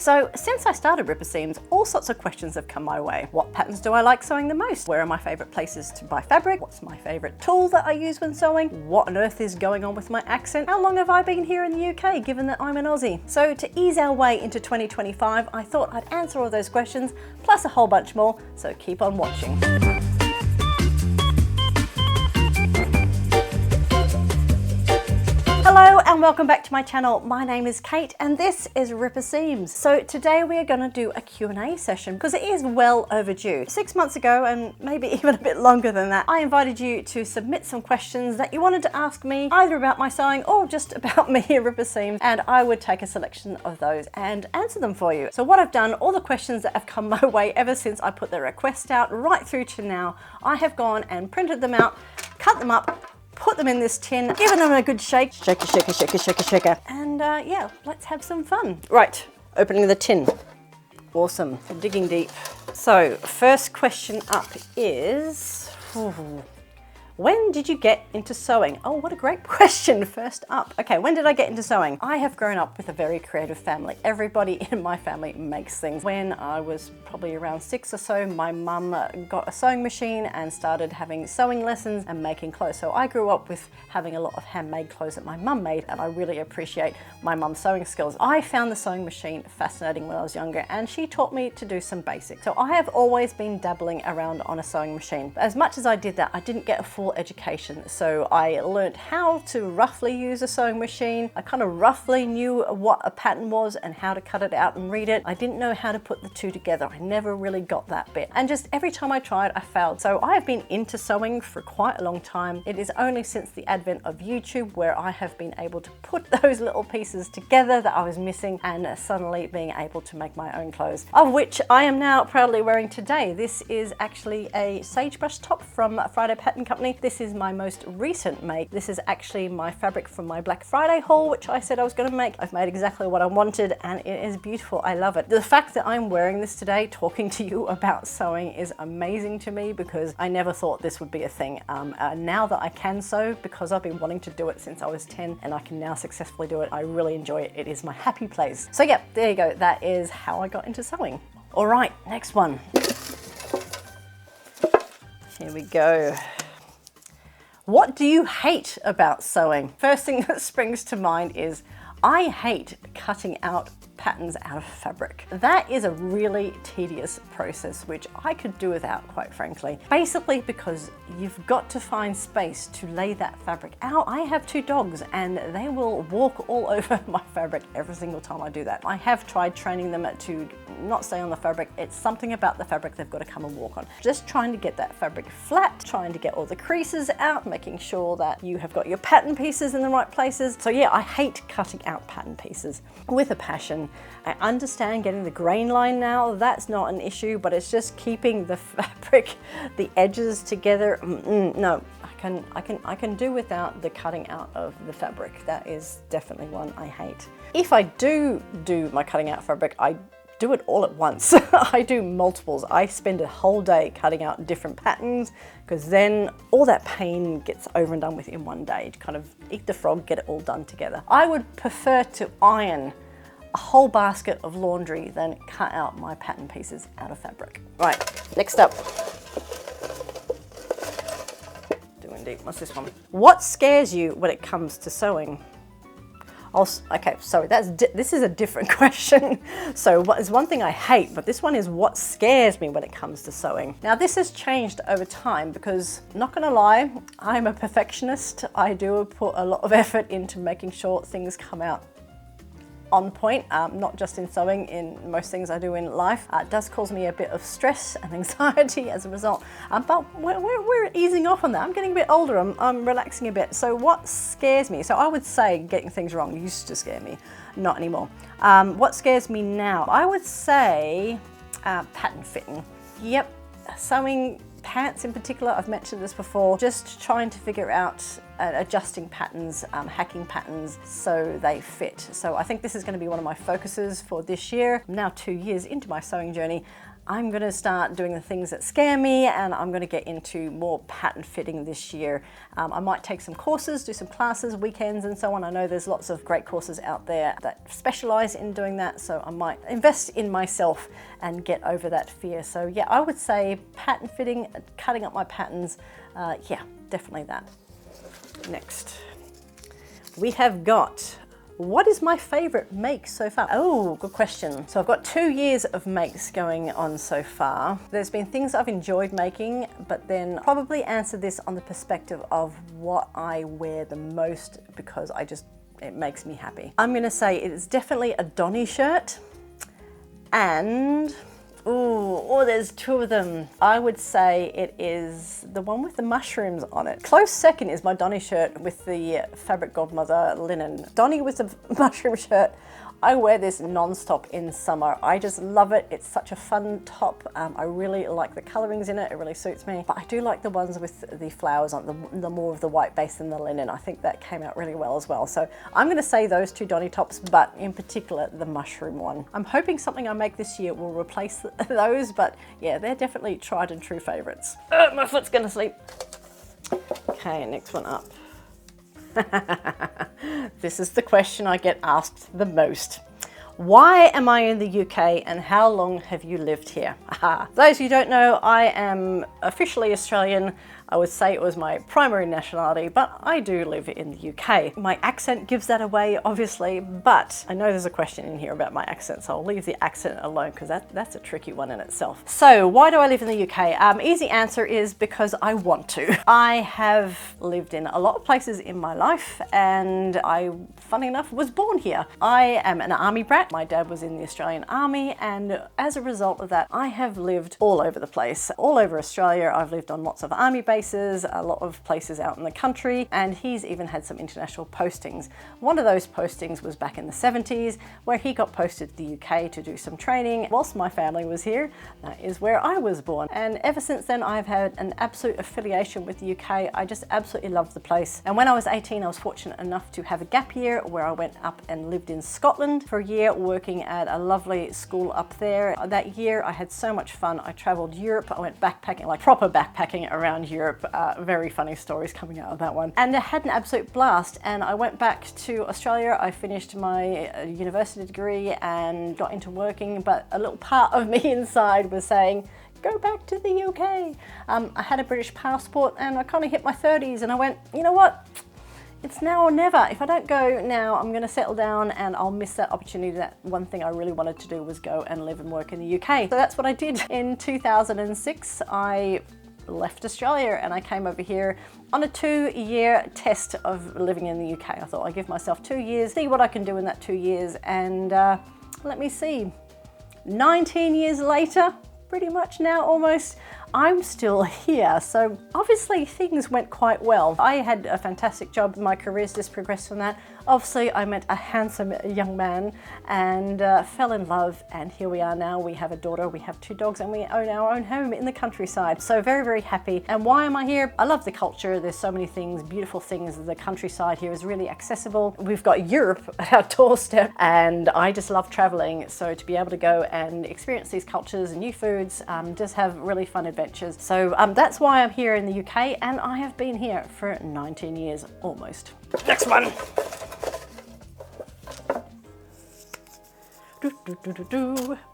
So since I started Ripper Seams, all sorts of questions have come my way. What patterns do I like sewing the most? Where are my favourite places to buy fabric? What's my favourite tool that I use when sewing? What on earth is going on with my accent? How long have I been here in the UK, given that I'm an Aussie? So to ease our way into 2025, I thought I'd answer all those questions, plus a whole bunch more, so keep on watching. Hello and welcome back to my channel. My name is Kate and this is Ripper Seams. So today we are going to do a Q&A session because it is well overdue. 6 months ago, and maybe even a bit longer than that, I invited you to submit some questions that you wanted to ask me, either about my sewing or just about me and Ripper Seams, and I would take a selection of those and answer them for you. So what I've done, all the questions that have come my way ever since I put the request out right through to now, I have gone and printed them out, cut them up, put them in this tin, given them a good shake, shaker, shaker, shaker, shaker, shaker, and yeah, let's have some fun. Right, opening the tin. Awesome, digging deep. So, first question up is, when did you get into sewing? Oh, what a great question, first up. Okay, when did I get into sewing? I have grown up with a very creative family. Everybody in my family makes things. When I was probably around 6 or so, my mum got a sewing machine and started having sewing lessons and making clothes. So I grew up with having a lot of handmade clothes that my mum made, and I really appreciate my mum's sewing skills. I found the sewing machine fascinating when I was younger, and she taught me to do some basics. So I have always been dabbling around on a sewing machine. As much as I did that, I didn't get a full education. So I learned how to roughly use a sewing machine. I kind of roughly knew what a pattern was and how to cut it out and read it. I didn't know how to put the two together. I never really got that bit. And just every time I tried, I failed. So I have been into sewing for quite a long time. It is only since the advent of YouTube where I have been able to put those little pieces together that I was missing, and suddenly being able to make my own clothes, of which I am now proudly wearing today. This is actually a sagebrush top from Friday Pattern Company. This is my most recent make. This is actually my fabric from my Black Friday haul, which I said I was going to make. I've made exactly what I wanted and it is beautiful. I love it. The fact that I'm wearing this today, talking to you about sewing, is amazing to me because I never thought this would be a thing. Now that I can sew, because I've been wanting to do it since I was 10 and I can now successfully do it, I really enjoy it. It is my happy place. So yeah, there you go. That is how I got into sewing. All right, next one. Here we go. What do you hate about sewing? First thing that springs to mind is I hate cutting out patterns out of fabric. That is a really tedious process, which I could do without, quite frankly. Basically because you've got to find space to lay that fabric out. I have 2 dogs and they will walk all over my fabric every single time I do that. I have tried training them to not stay on the fabric. It's something about the fabric they've got to come and walk on. Just trying to get that fabric flat, trying to get all the creases out, making sure that you have got your pattern pieces in the right places. So yeah, I hate cutting out pattern pieces with a passion. I understand getting the grain line now, that's not an issue, but it's just keeping the fabric, the edges together. No, I can do without the cutting out of the fabric. That is definitely one I hate. If I do my cutting out fabric, I do it all at once. I do multiples. I spend a whole day cutting out different patterns because then all that pain gets over and done with in one day. To kind of eat the frog, get it all done together. I would prefer to iron a whole basket of laundry than cut out my pattern pieces out of fabric. Right, next up. Doing deep, what's this one? What scares you when it comes to sewing? Okay, sorry, this is a different question. So what is one thing I hate, but this one is what scares me when it comes to sewing. Now this has changed over time because, not gonna lie, I'm a perfectionist. I do put a lot of effort into making sure things come out on point, not just in sewing, in most things I do in life. It does cause me a bit of stress and anxiety as a result, but we're easing off on that. I'm getting a bit older, I'm relaxing a bit. So what scares me? So I would say getting things wrong used to scare me, not anymore. What scares me now? I would say pattern fitting. Yep, sewing pants in particular, I've mentioned this before, just trying to figure out at adjusting patterns, hacking patterns so they fit. So I think this is going to be one of my focuses for this year. I'm now 2 years into my sewing journey. I'm going to start doing the things that scare me, and I'm going to get into more pattern fitting this year. I might take some courses, do some classes, weekends and so on. I know there's lots of great courses out there that specialize in doing that, so I might invest in myself and get over that fear. So yeah, I would say pattern fitting, cutting up my patterns, yeah, definitely that. Next, we have got, what is my favorite make so far? Oh, good question. So I've got 2 years of makes going on so far. There's been things I've enjoyed making, but then probably answer this on the perspective of what I wear the most because it makes me happy. I'm gonna say it is definitely a Donny shirt, and oh, there's 2 of them. I would say it is the one with the mushrooms on it. Close second is my Donny shirt with the fabric godmother linen. Donny with the mushroom shirt. I wear this non-stop in summer. I just love it. It's such a fun top. I really like the colorings in it. It really suits me. But I do like the ones with the flowers on the more of the white base than the linen. I think that came out really well as well. So I'm going to say those 2 Donny tops, but in particular the mushroom one. I'm hoping something I make this year will replace those, but yeah, they're definitely tried and true favorites. My foot's going to sleep. Okay, next one up. This is the question I get asked the most. Why am I in the UK and how long have you lived here? For those who don't know, I am officially Australian. I would say it was my primary nationality, but I do live in the UK. My accent gives that away, obviously, but I know there's a question in here about my accent, so I'll leave the accent alone because that's a tricky one in itself. So why do I live in the UK? Easy answer is because I want to. I have lived in a lot of places in my life, and I, funny enough, was born here. I am an army brat. My dad was in the Australian Army, and as a result of that, I have lived all over the place. All over Australia, I've lived on lots of army bases, a lot of places out in the country, and he's even had some international postings. One of those postings was back in the 70s, where he got posted to the UK to do some training. Whilst my family was here, that is where I was born. And ever since then, I've had an absolute affiliation with the UK. I just absolutely love the place. And when I was 18, I was fortunate enough to have a gap year where I went up and lived in Scotland for a year, working at a lovely school up there. That year, I had so much fun. I traveled Europe. I went backpacking, like proper backpacking around Europe. Very funny stories coming out of that one. And I had an absolute blast. And I went back to Australia. I finished my university degree and got into working, but a little part of me inside was saying, go back to the UK. I had a British passport and I kind of hit my 30s and I went, you know what? It's now or never. If I don't go now, I'm going to settle down and I'll miss that opportunity. That one thing I really wanted to do was go and live and work in the UK. So that's what I did. In 2006, I left Australia and I came over here on a 2-year test of living in the UK. I thought I'd give myself 2 years, see what I can do in that 2 years, and let me see. 19 years later, pretty much now almost, I'm still here. So obviously things went quite well. I had a fantastic job. My career's just progressed from that. Obviously I met a handsome young man and fell in love, and here we are now. We have a daughter, we have 2 dogs, and we own our own home in the countryside. So very, very happy. And why am I here? I love the culture. There's so many things, beautiful things. The countryside here is really accessible. We've got Europe at our doorstep, and I just love traveling. So to be able to go and experience these cultures and new foods, just have really fun adventures. So that's why I'm here in the UK, and I have been here for 19 years almost. Next one.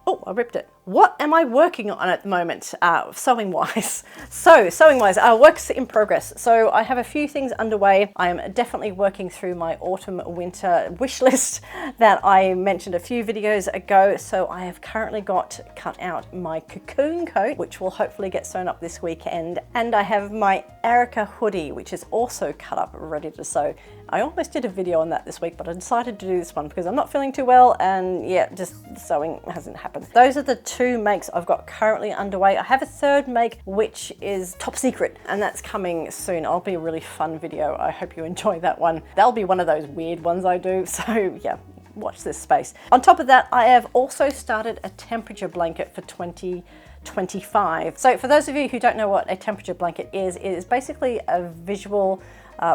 Oh, I ripped it. What am I working on at the moment, sewing wise? So sewing wise, works in progress. So I have a few things underway. I am definitely working through my autumn winter wish list that I mentioned a few videos ago. So I have currently got cut out my cocoon coat, which will hopefully get sewn up this weekend. And I have my Erica hoodie, which is also cut up, ready to sew. I almost did a video on that this week, but I decided to do this one because I'm not feeling too well, and yeah, just sewing hasn't happened. Those are the 2 makes I've got currently underway. I have a 3rd make, which is top secret, and that's coming soon. It'll be a really fun video. I hope you enjoy that one. That'll be one of those weird ones I do, so yeah, watch this space. On top of that, I have also started a temperature blanket for 2025. So for those of you who don't know what a temperature blanket is, it is basically a visual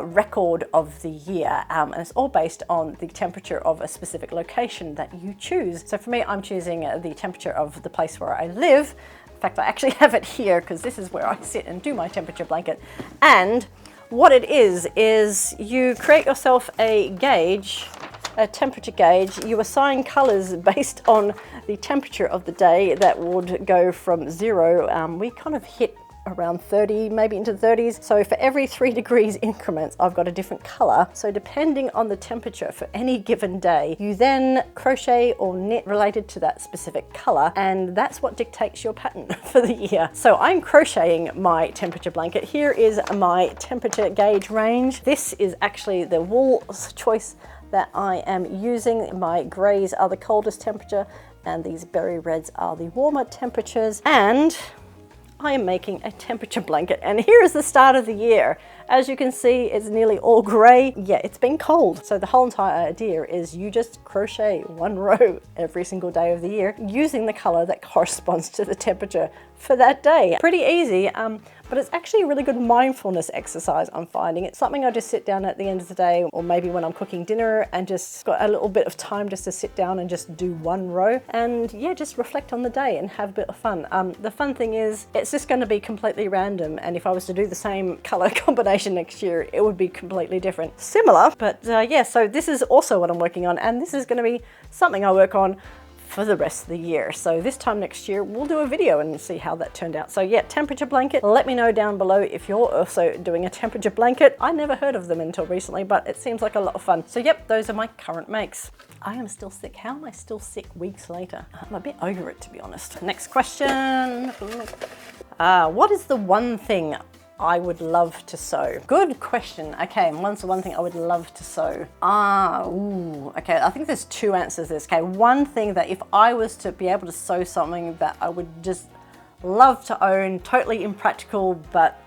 record of the year, and it's all based on the temperature of a specific location that you choose. So for me, I'm choosing the temperature of the place where I live. In fact, I actually have it here because this is where I sit and do my temperature blanket. And what it is you create yourself a gauge, a temperature gauge. You assign colors based on the temperature of the day that would go from 0. We kind of hit around 30, maybe into the 30s. So for every 3 degrees increments, I've got a different color. So depending on the temperature for any given day, you then crochet or knit related to that specific color, and that's what dictates your pattern for the year. So I'm crocheting my temperature blanket. Here is my temperature gauge range. This is actually the wool choice that I am using. My grays are the coldest temperature, and these berry reds are the warmer temperatures. And I am making a temperature blanket, and here is the start of the year. As you can see, it's nearly all gray. Yeah, it's been cold. So the whole entire idea is you just crochet 1 row every single day of the year using the color that corresponds to the temperature for that day. Pretty easy, but it's actually a really good mindfulness exercise, I'm finding. It's something I just sit down at the end of the day, or maybe when I'm cooking dinner and just got a little bit of time just to sit down and just do 1 row and yeah, just reflect on the day and have a bit of fun. The fun thing is it's just going to be completely random, and if I was to do the same color combination next year, it would be completely different. Similar, but yeah, so this is also what I'm working on, and this is going to be something I work on for the rest of the year. So this time next year, we'll do a video and see how that turned out. So yeah, temperature blanket. Let me know down below if you're also doing a temperature blanket. I never heard of them until recently, but it seems like a lot of fun. So yep, those are my current makes. I am still sick. How am I still sick weeks later? I'm a bit over it, to be honest. Next question. What is the one thing I would love to sew? Good question. Okay, what's the one thing I would love to sew? Okay, I think there's 2 answers to this. Okay, one thing that if I was to be able to sew something that I would just love to own, totally impractical, but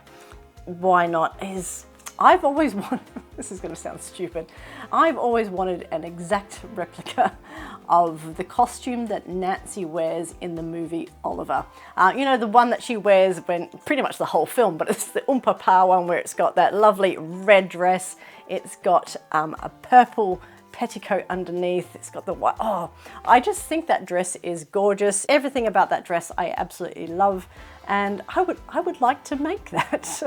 why not, is I've always wanted, this is going to sound stupid, I've always wanted an exact replica of the costume that Nancy wears in the movie Oliver. You know, the one that she wears when pretty much the whole film, but it's the Oompa Pa one where it's got that lovely red dress. It's got a purple petticoat underneath. It's got the white. Oh, I just think that dress is gorgeous. Everything about that dress I absolutely love, and I would like to make that.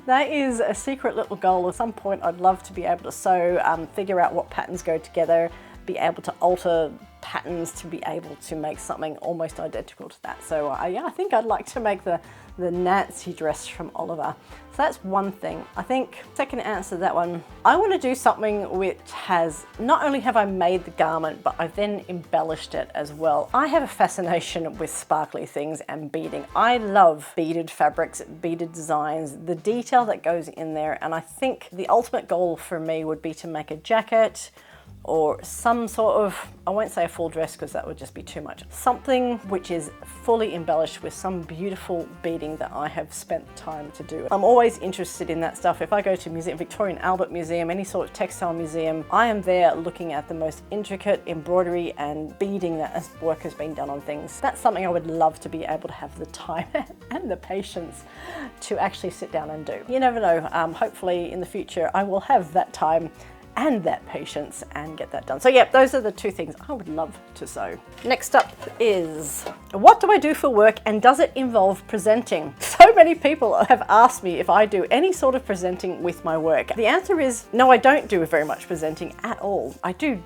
That is a secret little goal. At some point I'd love to be able to sew, figure out what patterns go together, be able to alter patterns to be able to make something almost identical to that. So yeah, I think I'd like to make the Nancy dress from Oliver. So that's one thing. I think second answer to that one, I want to do something which has, not only have I made the garment, but I've then embellished it as well. I have a fascination with sparkly things and beading. I love beaded fabrics, beaded designs, the detail that goes in there, and I think the ultimate goal for me would be to make a jacket or some sort of, I won't say a full dress because that would just be too much, something which is fully embellished with some beautiful beading that I have spent time to do. I'm always interested in that stuff. If I go to museum, Victorian Albert Museum, any sort of textile museum, I am there looking at the most intricate embroidery and beading that work has been done on things. That's something I would love to be able to have the time and the patience to actually sit down and do. You never know, hopefully in the future I will have that time and that patience and get that done. So yeah, those are the 2 things I would love to sew. Next up is, what do I do for work and does it involve presenting? So many people have asked me if I do any sort of presenting with my work. The answer is no, I don't do very much presenting at all. I do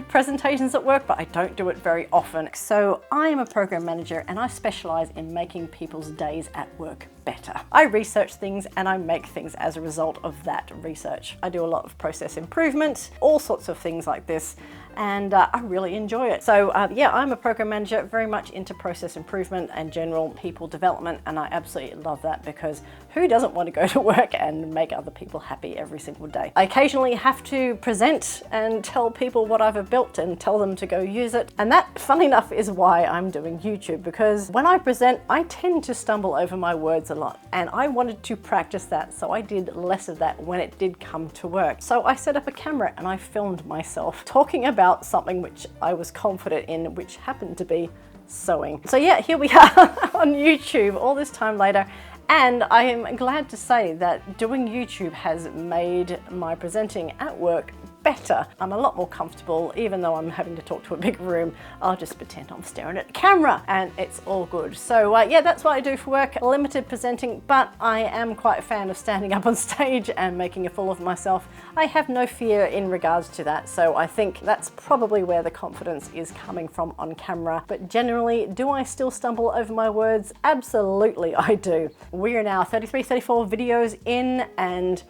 presentations at work, but I don't do it very often. So I am a program manager and I specialize in making people's days at work better. I research things and I make things as a result of that research. I do a lot of process improvement, all sorts of things like this, and I really enjoy it. So yeah, I'm a program manager, very much into process improvement and general people development, and I absolutely love that because who doesn't want to go to work and make other people happy every single day? I occasionally have to present and tell people what I've built and tell them to go use it, and that, funny enough, is why I'm doing YouTube, because when I present I tend to stumble over my words a lot, and I wanted to practice that, so I did less of that when it did come to work. So I set up a camera and I filmed myself talking about something which I was confident in, which happened to be sewing. So yeah, here we are on YouTube all this time later, And I am glad to say that doing YouTube has made my presenting at work better. I'm a lot more comfortable. Even though I'm having to talk to a big room, I'll just pretend I'm staring at the camera and it's all good. So yeah, that's what I do for work, limited presenting, but I am quite a fan of standing up on stage and making a fool of myself. I have no fear in regards to that, so I think that's probably where the confidence is coming from on camera. But generally, do I still stumble over my words? Absolutely I do. We are now 33, 34 videos in, and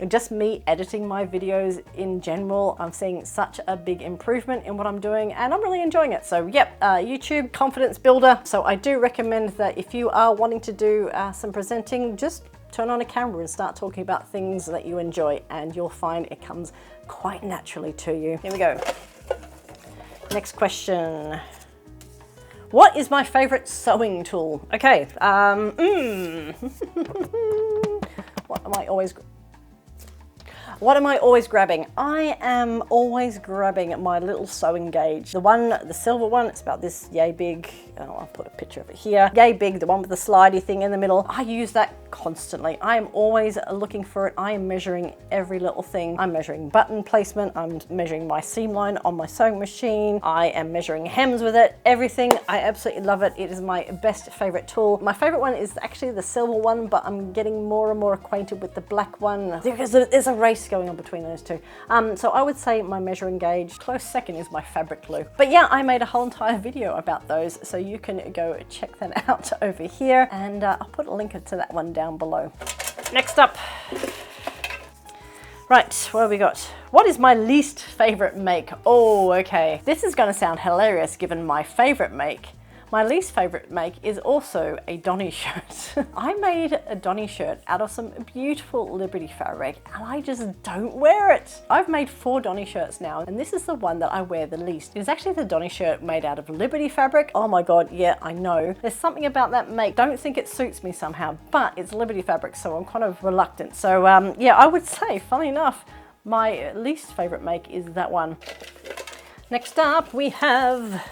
just me editing my videos in general, I'm seeing such a big improvement in what I'm doing, and I'm really enjoying it. So yep, YouTube confidence builder. So I do recommend that if you are wanting to do some presenting, just turn on a camera and start talking about things that you enjoy, and you'll find it comes quite naturally to you. Here we go. Next question. What is my favorite sewing tool? Okay, what am I always grabbing? I am always grabbing my little sewing gauge. The silver one, it's about this yay big. Oh, I'll put a picture of it here. Yay big, the one with the slidey thing in the middle. I use that constantly. I am always looking for it. I am measuring every little thing. I'm measuring button placement. I'm measuring my seam line on my sewing machine. I am measuring hems with it, everything. I absolutely love it. It is my best favorite tool. My favorite one is actually the silver one, but I'm getting more and more acquainted with the black one. There's a race going on between those two. So I would say my measuring gauge. Close second is my fabric glue. But yeah, I made a whole entire video about those, so you can go check that out over here, and I'll put a link to that one down below. Next up. Right, what have we got? What is my least favorite make? Oh, okay. This is gonna sound hilarious given my favorite make. My least favorite make is also a Donny shirt. I made a Donny shirt out of some beautiful Liberty fabric, and I just don't wear it. I've made 4 Donny shirts now, and this is the one that I wear the least. It's actually the Donny shirt made out of Liberty fabric. Oh my God, yeah, I know. There's something about that make. Don't think it suits me somehow, but it's Liberty fabric, so I'm kind of reluctant. So yeah, I would say, funny enough, my least favorite make is that one. Next up, we have,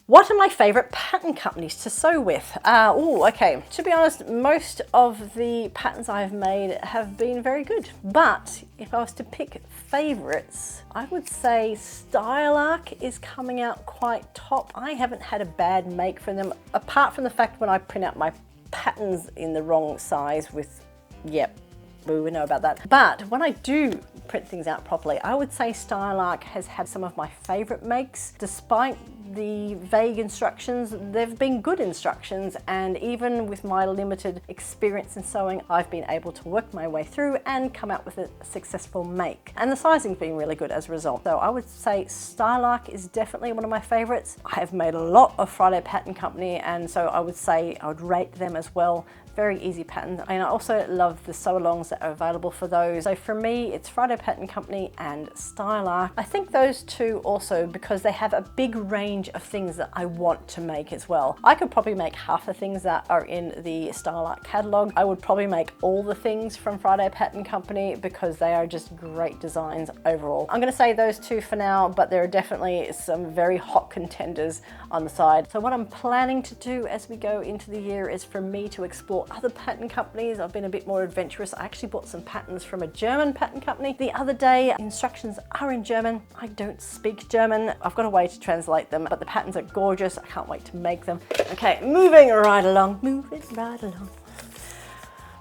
what are my favorite pattern companies to sew with? Oh, okay. To be honest, most of the patterns I've made have been very good. But if I was to pick favorites, I would say Style Arc is coming out quite top. I haven't had a bad make from them, apart from the fact when I print out my patterns in the wrong size with, yep, we know about that. But when I do print things out properly, I would say Style Arc has had some of my favorite makes. Despite the vague instructions, they've been good instructions, and even with my limited experience in sewing, I've been able to work my way through and come out with a successful make. And the sizing's been really good as a result. So I would say Style Arc is definitely one of my favorites. I have made a lot of Friday Pattern Company, and so I would say I would rate them as well. Very easy patterns, and I also love the sew-alongs that are available for those. So for me, it's Friday Pattern Company and Style Arc. I think those two also, because they have a big range of things that I want to make as well. I could probably make half the things that are in the Style Arc catalog. I would probably make all the things from Friday Pattern Company because they are just great designs overall. I'm gonna say those two for now, but there are definitely some very hot contenders on the side. So what I'm planning to do as we go into the year is for me to explore other pattern companies. I've been a bit more adventurous. I actually bought some patterns from a German pattern company the other day. Instructions are in German. I don't speak German. I've got a way to translate them, but the patterns are gorgeous. I can't wait to make them. Okay, moving right along. Moving right along.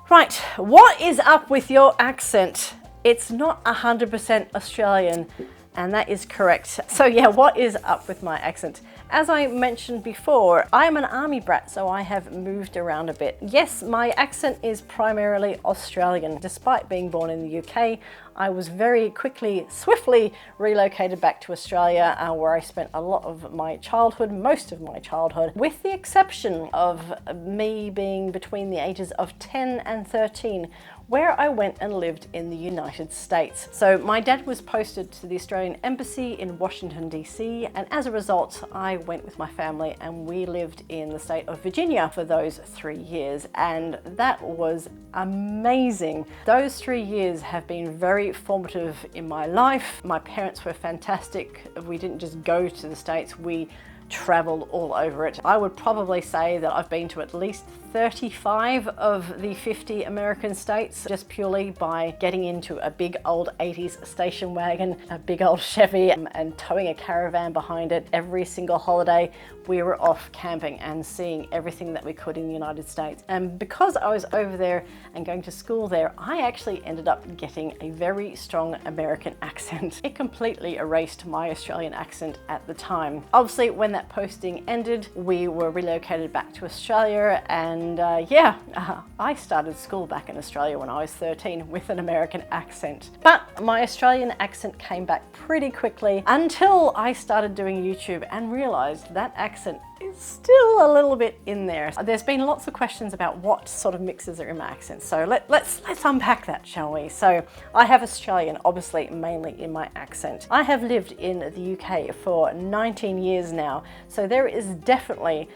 Right, what is up with your accent? It's not 100% Australian, and that is correct. So yeah, what is up with my accent? As I mentioned before, I am an army brat, so I have moved around a bit. Yes, my accent is primarily Australian. Despite being born in the UK, I was very quickly, swiftly relocated back to Australia, where I spent a lot of my childhood, most of my childhood, with the exception of me being between the ages of 10 and 13, where I went and lived in the United States. So my dad was posted to the Australian Embassy in Washington, DC, and as a result, I went with my family and we lived in the state of Virginia for those 3 years, and that was amazing. Those 3 years have been very formative in my life. My parents were fantastic. We didn't just go to the States, we traveled all over it. I would probably say that I've been to at least 35 of the 50 American states, just purely by getting into a big old 80s station wagon, a big old Chevy, and towing a caravan behind it. Every single holiday we were off camping and seeing everything that we could in the United States. And because I was over there and going to school there, I actually ended up getting a very strong American accent. It completely erased my Australian accent at the time. Obviously, when that posting ended, we were relocated back to Australia, and I started school back in Australia when I was 13 with an American accent. But my Australian accent came back pretty quickly until I started doing YouTube and realized that accent is still a little bit in there. There's been lots of questions about what sort of mixes are in my accent, so let's unpack that, shall we? So I have Australian, obviously mainly in my accent. I have lived in the UK for 19 years now, so there is definitely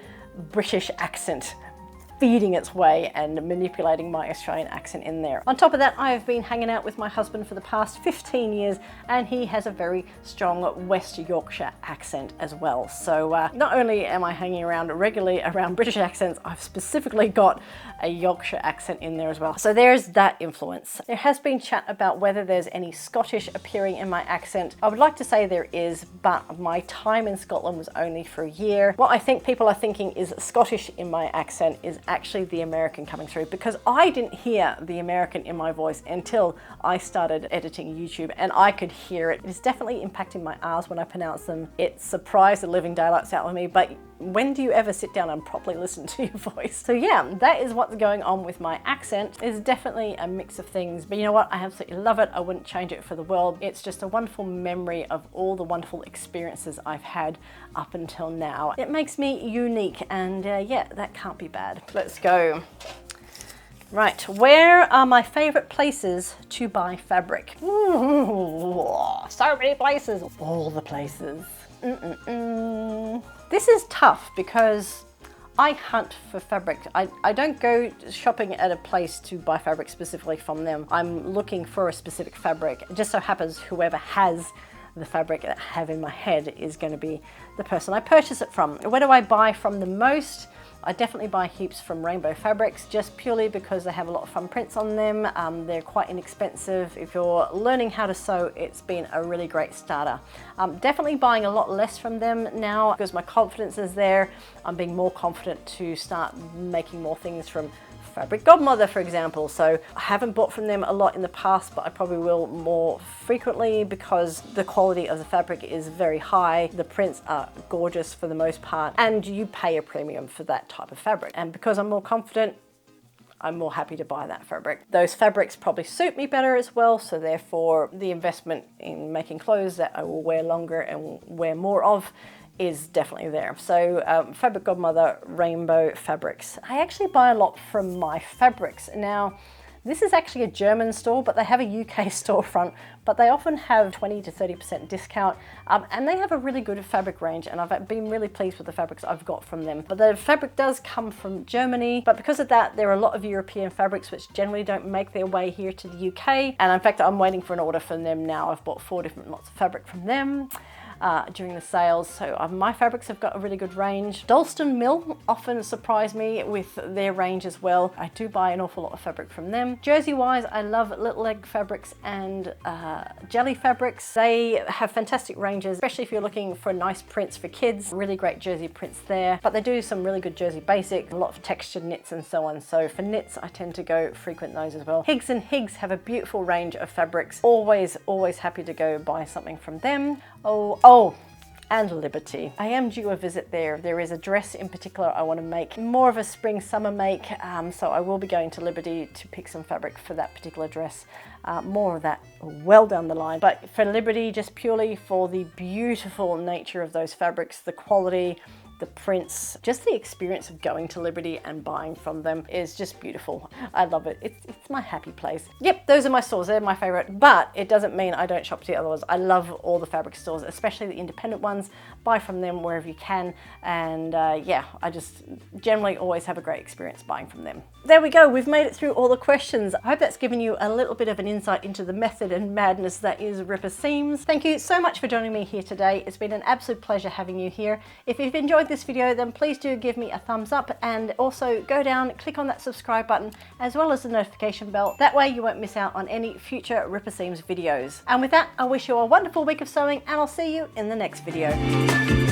British accent feeding its way and manipulating my Australian accent in there. On top of that, I have been hanging out with my husband for the past 15 years, and he has a very strong West Yorkshire accent as well. So not only am I hanging around regularly around British accents, I've specifically got a Yorkshire accent in there as well. So there's that influence. There has been chat about whether there's any Scottish appearing in my accent. I would like to say there is, but my time in Scotland was only for a year. What I think people are thinking is Scottish in my accent is actually the American coming through, because I didn't hear the American in my voice until I started editing YouTube, and I could hear it. It is definitely impacting my R's when I pronounce them. It surprised the living daylights out of me, but when do you ever sit down and properly listen to your voice? So yeah, that is what's going on with my accent. It's definitely a mix of things, but you know what? I absolutely love it. I wouldn't change it for the world. It's just a wonderful memory of all the wonderful experiences I've had up until now. It makes me unique, and yeah, that can't be bad. Let's go. Right, where are my favorite places to buy fabric? Ooh, so many places, all the places. This is tough because I hunt for fabric. I don't go shopping at a place to buy fabric specifically from them. I'm looking for a specific fabric. It just so happens whoever has the fabric that I have in my head is going to be the person I purchase it from. Where do I buy from the most? I definitely buy heaps from Rainbow Fabrics, just purely because they have a lot of fun prints on them. They're quite inexpensive. If you're learning how to sew, it's been a really great starter. I'm definitely buying a lot less from them now because my confidence is there. I'm being more confident to start making more things from Fabric Godmother, for example. So I haven't bought from them a lot in the past, but I probably will more frequently because the quality of the fabric is very high. The prints are gorgeous for the most part, and you pay a premium for that type of fabric. And because I'm more confident, I'm more happy to buy that fabric. Those fabrics probably suit me better as well, so therefore the investment in making clothes that I will wear longer and wear more of is definitely there. So Fabric Godmother, Rainbow Fabrics. I actually buy a lot from My Fabrics. Now, this is actually a German store, but they have a UK storefront, but they often have 20 to 30% discount, and they have a really good fabric range, and I've been really pleased with the fabrics I've got from them. But the fabric does come from Germany, but because of that, there are a lot of European fabrics which generally don't make their way here to the UK, and in fact, I'm waiting for an order from them now. I've bought 4 different lots of fabric from them during the sales. So My Fabrics have got a really good range. Dalston Mill often surprise me with their range as well. I do buy an awful lot of fabric from them. Jersey wise, I love Little Egg Fabrics and Jelly Fabrics. They have fantastic ranges, especially if you're looking for nice prints for kids. Really great jersey prints there, but they do some really good jersey basic, a lot of textured knits and so on. So for knits, I tend to go frequent those as well. Higgs and Higgs have a beautiful range of fabrics. Always happy to go buy something from them. Oh, and Liberty. I am due a visit there. There is a dress in particular I want to make, more of a spring summer make, so I will be going to Liberty to pick some fabric for that particular dress. More of that well down the line. But for Liberty, just purely for the beautiful nature of those fabrics, the quality, the prints, just the experience of going to Liberty and buying from them is just beautiful. I love it. It's my happy place. Yep, those are my stores. They're my favorite, but it doesn't mean I don't shop to the other ones. I love all the fabric stores, especially the independent ones. Buy from them wherever you can. And yeah, I just generally always have a great experience buying from them. There we go. We've made it through all the questions. I hope that's given you a little bit of an insight into the method and madness that is Ripper Seams. Thank you so much for joining me here today. It's been an absolute pleasure having you here. If you've enjoyed this video, then please do give me a thumbs up, and also go down, click on that subscribe button, as well as the notification bell. That way you won't miss out on any future Ripper Seams videos. And with that, I wish you a wonderful week of sewing, and I'll see you in the next video.